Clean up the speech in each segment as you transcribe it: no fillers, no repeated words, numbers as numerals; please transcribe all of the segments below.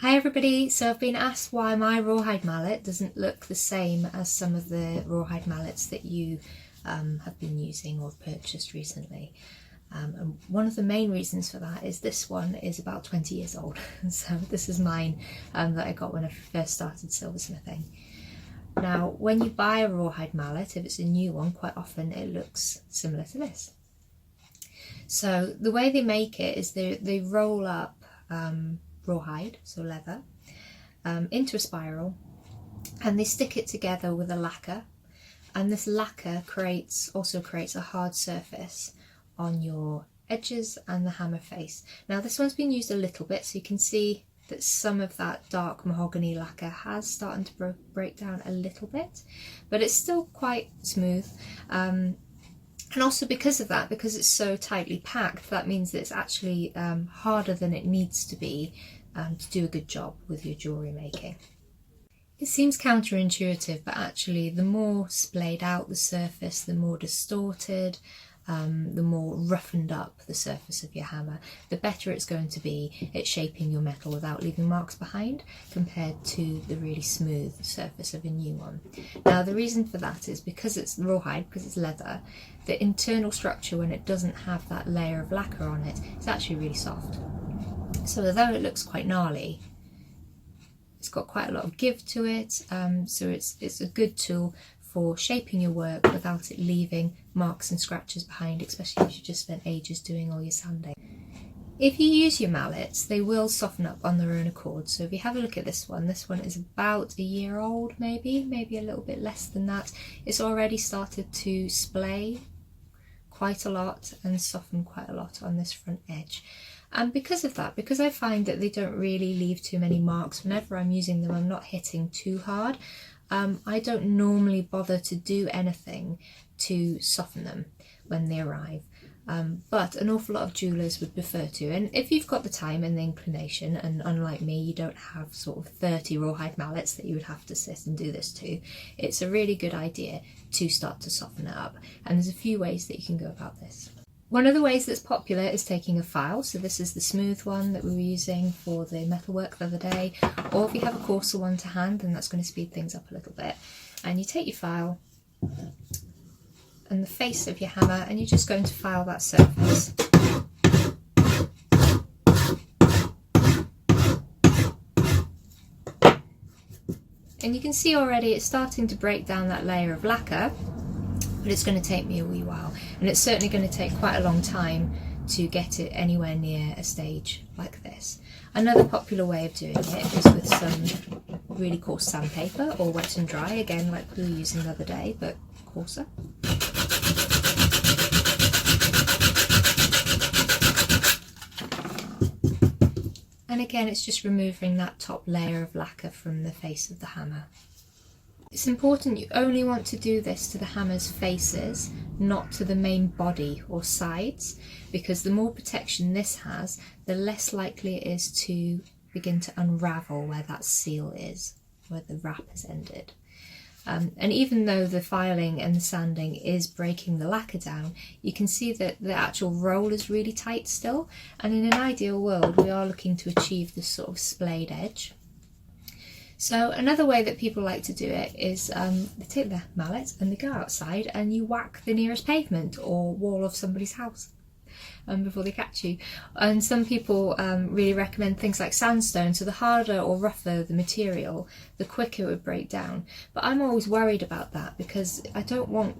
Hi everybody, so I've been asked why my rawhide mallet doesn't look the same as some of the rawhide mallets that you have been using or purchased recently. And one of the main reasons for that is this one is about 20 years old. So this is mine that I got when I first started silversmithing. Now when you buy a rawhide mallet, if it's a new one, quite often it looks similar to this. So the way they make it is they roll up rawhide, so leather, into a spiral, and they stick it together with a lacquer, and this lacquer also creates a hard surface on your edges and the hammer face. Now this one's been used a little bit, so you can see that some of that dark mahogany lacquer has started to break down a little bit, but it's still quite smooth. And also because of that, because it's so tightly packed, that means that it's actually harder than it needs to be to do a good job with your jewellery making. It seems counterintuitive, but actually the more splayed out the surface, the more distorted, the more roughened up the surface of your hammer, the better it's going to be at shaping your metal without leaving marks behind, compared to the really smooth surface of a new one. Now the reason for that is because it's rawhide, because it's leather, the internal structure, when it doesn't have that layer of lacquer on it, is actually really soft. So although it looks quite gnarly, it's got quite a lot of give to it, so it's a good tool for shaping your work without it leaving marks and scratches behind, especially if you just spent ages doing all your sanding. If you use your mallets, they will soften up on their own accord. So if you have a look at this one is about a year old, maybe a little bit less than that. It's already started to splay quite a lot and soften quite a lot on this front edge. And because of that, because I find that they don't really leave too many marks, whenever I'm using them I'm not hitting too hard, I don't normally bother to do anything to soften them when they arrive. But an awful lot of jewellers would prefer to, and if you've got the time and the inclination, and unlike me you don't have sort of 30 rawhide mallets that you would have to sit and do this to, it's a really good idea to start to soften it up, and there's a few ways that you can go about this. One of the ways that's popular is taking a file, so this is the smooth one that we were using for the metalwork the other day, or if you have a coarser one to hand, then that's going to speed things up a little bit. And you take your file and the face of your hammer, and you're just going to file that surface. And you can see already it's starting to break down that layer of lacquer, but it's going to take me a wee while, and it's certainly going to take quite a long time to get it anywhere near a stage like this. Another popular way of doing it is with some really coarse sandpaper, or wet and dry, again like we were using the other day, but coarser. And again, it's just removing that top layer of lacquer from the face of the hammer. It's important you only want to do this to the hammer's faces, not to the main body or sides, because the more protection this has, the less likely it is to begin to unravel where that seal is, where the wrap has ended. And even though the filing and the sanding is breaking the lacquer down, you can see that the actual roll is really tight still, and in an ideal world we are looking to achieve this sort of splayed edge. So another way that people like to do it is they take their mallet and they go outside and you whack the nearest pavement or wall of somebody's house before they catch you. And some people really recommend things like sandstone, so the harder or rougher the material, the quicker it would break down. But I'm always worried about that, because I don't want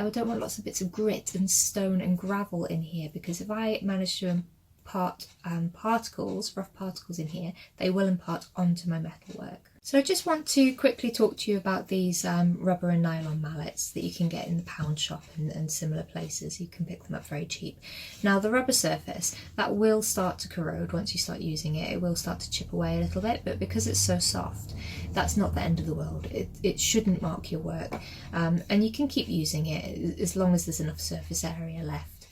lots of bits of grit and stone and gravel in here, because if I manage to impart rough particles in here, they will impart onto my metalwork. So I just want to quickly talk to you about these rubber and nylon mallets that you can get in the pound shop and similar places. You can pick them up very cheap. Now the rubber surface, that will start to corrode once you start using it. It will start to chip away a little bit, but because it's so soft, that's not the end of the world. It shouldn't mark your work, and you can keep using it as long as there's enough surface area left.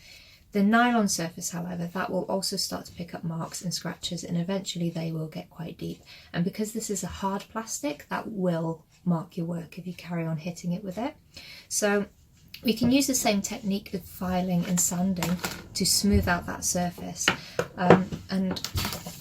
The nylon surface, however, that will also start to pick up marks and scratches, and eventually they will get quite deep. And because this is a hard plastic, that will mark your work if you carry on hitting it with it. So we can use the same technique of filing and sanding to smooth out that surface. And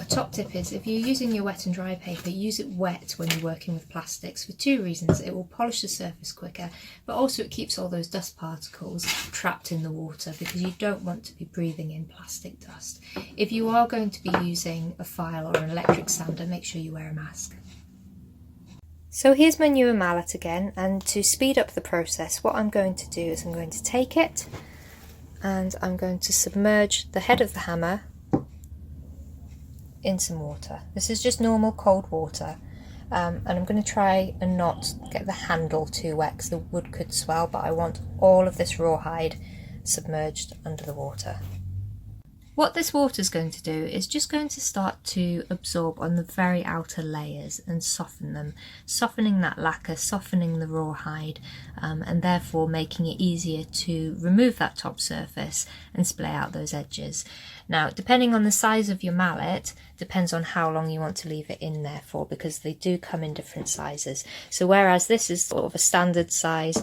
I top tip is, if you're using your wet and dry paper, use it wet when you're working with plastics for two reasons. It will polish the surface quicker, but also it keeps all those dust particles trapped in the water because you don't want to be breathing in plastic dust. If you are going to be using a file or an electric sander, make sure you wear a mask. So here's my newer mallet again, and to speed up the process, what I'm going to do is I'm going to take it and I'm going to submerge the head of the hammer in some water. This is just normal cold water, and I'm going to try and not get the handle too wet because the wood could swell, but I want all of this rawhide submerged under the water. What this water is going to do is just going to start to absorb on the very outer layers and soften them, softening that lacquer, softening the rawhide, and therefore making it easier to remove that top surface and splay out those edges. Now, depending on the size of your mallet, depends on how long you want to leave it in there for, because they do come in different sizes. So whereas this is sort of a standard size,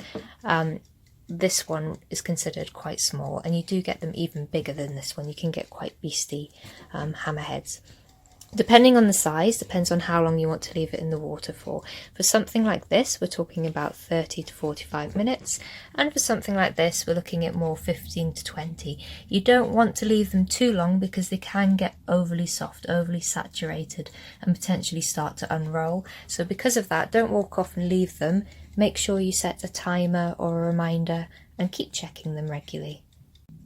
this one is considered quite small, and you do get them even bigger than this one. You can get quite beastly hammerheads. Depending on the size, depends on how long you want to leave it in the water for. For something like this, we're talking about 30 to 45 minutes, and for something like this, we're looking at more 15 to 20. You don't want to leave them too long because they can get overly soft, overly saturated, and potentially start to unroll. So because of that, don't walk off and leave them. Make sure you set a timer or a reminder and keep checking them regularly.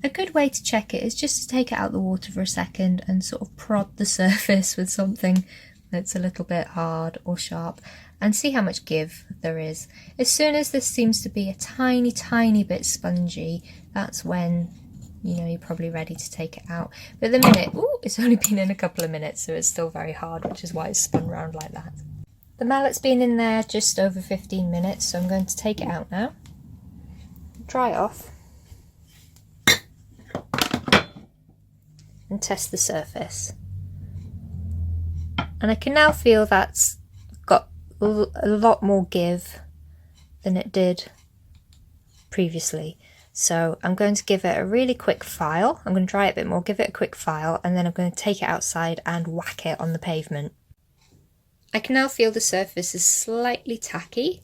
A good way to check it is just to take it out of the water for a second and sort of prod the surface with something that's a little bit hard or sharp and see how much give there is. As soon as this seems to be a tiny bit spongy, that's when you're probably ready to take it out. But at the minute, it's only been in a couple of minutes, so it's still very hard, which is why it's spun around like that. The mallet's been in there just over 15 minutes, so I'm going to take it out now, dry it off, and test the surface. And I can now feel that's got a lot more give than it did previously. So I'm going to give it a really quick file. I'm going to dry it a bit more, give it a quick file, and then I'm going to take it outside and whack it on the pavement. I can now feel the surface is slightly tacky,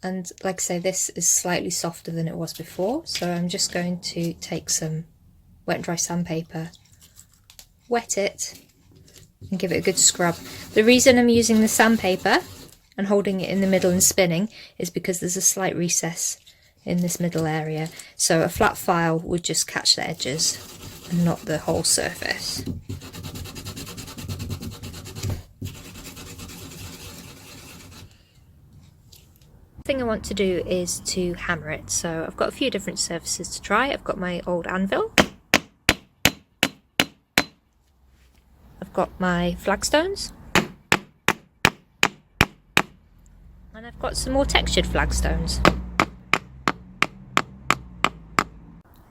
and like I say, this is slightly softer than it was before, so I'm just going to take some wet and dry sandpaper, wet it, and give it a good scrub. The reason I'm using the sandpaper and holding it in the middle and spinning is because there's a slight recess in this middle area, so a flat file would just catch the edges and not the whole surface. Thing I want to do is to hammer it, so I've got a few different surfaces to try. I've got my old anvil, I've got my flagstones, and I've got some more textured flagstones,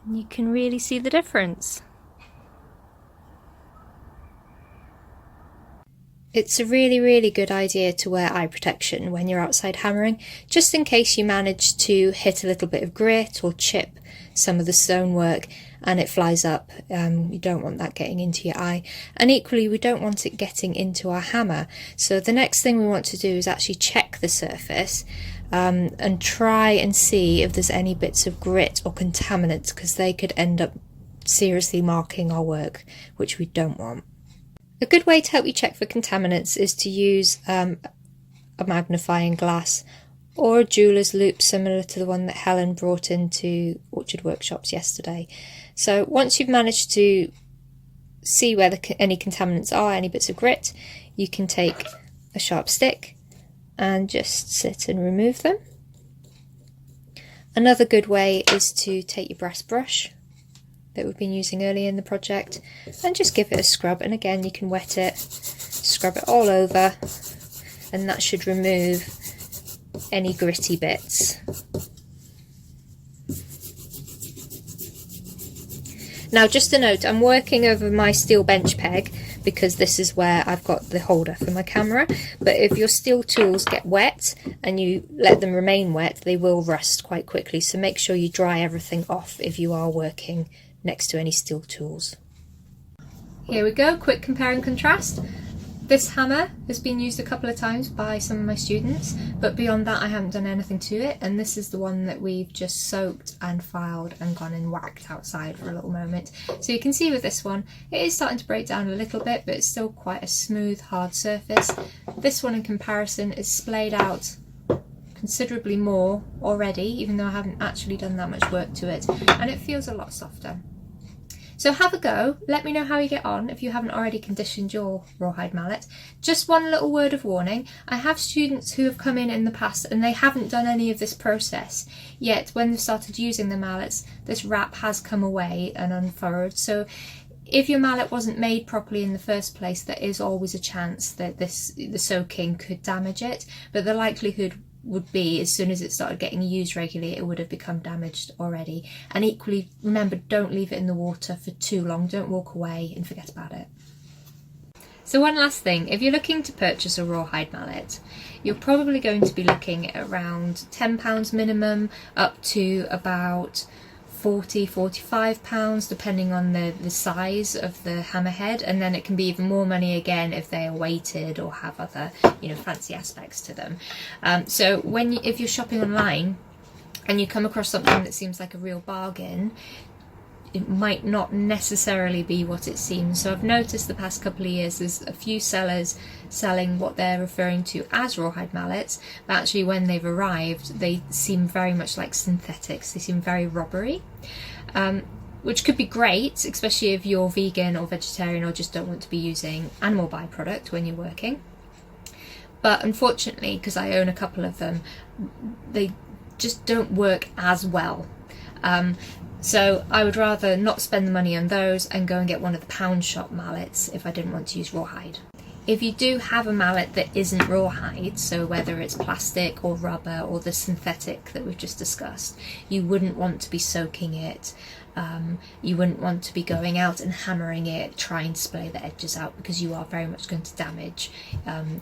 and you can really see the difference. It's a really good idea to wear eye protection when you're outside hammering, just in case you manage to hit a little bit of grit or chip some of the stonework and it flies up. You don't want that getting into your eye, and equally we don't want it getting into our hammer. So the next thing we want to do is actually check the surface and try and see if there's any bits of grit or contaminants, because they could end up seriously marking our work, which we don't want. A good way to help you check for contaminants is to use a magnifying glass or a jeweller's loupe similar to the one that Helen brought into Orchard Workshops yesterday. So once you've managed to see where any contaminants are, any bits of grit, you can take a sharp stick and just sit and remove them. Another good way is to take your brass brush that we've been using earlier in the project and just give it a scrub, and again you can wet it, scrub it all over, and that should remove any gritty bits. Now just a note, I'm working over my steel bench peg because this is where I've got the holder for my camera, but if your steel tools get wet and you let them remain wet, they will rust quite quickly, so make sure you dry everything off if you are working next to any steel tools. Here we go, quick compare and contrast. This hammer has been used a couple of times by some of my students, but beyond that I haven't done anything to it, and this is the one that we've just soaked and filed and gone and whacked outside for a little moment. So you can see with this one, it is starting to break down a little bit, but it's still quite a smooth, hard surface. This one in comparison is splayed out considerably more already, even though I haven't actually done that much work to it, and it feels a lot softer. So have a go, let me know how you get on if you haven't already conditioned your rawhide mallet. Just one little word of warning, I have students who have come in the past and they haven't done any of this process, yet when they've started using the mallets, this wrap has come away and unfurrowed. So if your mallet wasn't made properly in the first place, there is always a chance that the soaking could damage it, but the likelihood would be as soon as it started getting used regularly it would have become damaged already. And equally, remember, don't leave it in the water for too long, don't walk away and forget about it. So one last thing, if you're looking to purchase a rawhide mallet, you're probably going to be looking at around £10 minimum up to about £40–45 depending on the size of the hammerhead, and then it can be even more money again if they are weighted or have other fancy aspects to them. So if you're shopping online and you come across something that seems like a real bargain, it might not necessarily be what it seems. So I've noticed the past couple of years there's a few sellers selling what they're referring to as rawhide mallets, but actually when they've arrived they seem very much like synthetics. They seem very rubbery, which could be great, especially if you're vegan or vegetarian or just don't want to be using animal byproduct when you're working. But unfortunately, because I own a couple of them, they just don't work as well. So I would rather not spend the money on those and go and get one of the pound shop mallets if I didn't want to use rawhide. If you do have a mallet that isn't rawhide, so whether it's plastic or rubber or the synthetic that we've just discussed, you wouldn't want to be soaking it. You wouldn't want to be going out and hammering it, trying to splay the edges out, because you are very much going to damage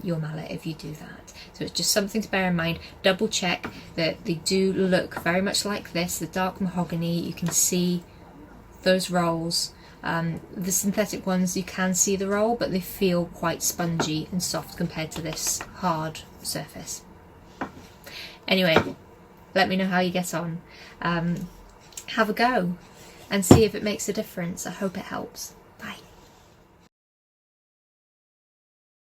your mallet if you do that. So it's just something to bear in mind. Double check that they do look very much like this, the dark mahogany. You can see those rolls. The synthetic ones, you can see the roll, but they feel quite spongy and soft compared to this hard surface. Anyway, let me know how you get on. Have a go and see if it makes a difference. I hope it helps.